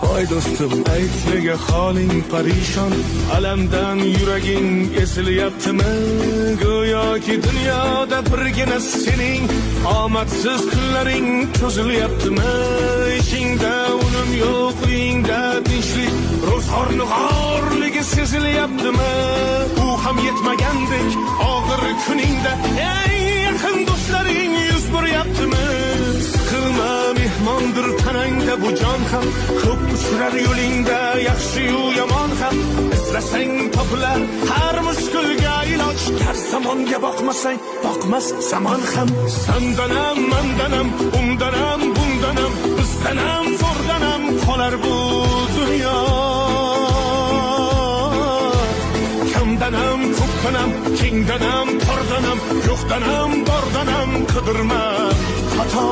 Voy do'stim, ayt nega holing parishon, alamdan yuraging esilyaptimi? Go'yoki dunyoda birgina sening omadsiz kunlaring cho'zilyaptimi? Ishingda unum yo'q, uyingda tinchlik, ro'zg'orni g'orligi sezilyaptimi? U ham yetmagandek og'ir kuningda ey yaqin do'stlaring yuz buryaptimi? Siqilma, mehmondir tanangda bu jon ham, ko'p uchrar yo'lingda yaxshi-yu yomon ham. Izlasang topilar har mushkulga iloj, gar zamonga boqmasang boqmas zamon ham. Sandanam, mandanam, undanam, bundanam, bizdanam, zo'rdanam qolar bu dunyo. Kamdanam, ko'pdanam, kengdanam, tordanam, yo'qdanam, bordanam, qidirma xato.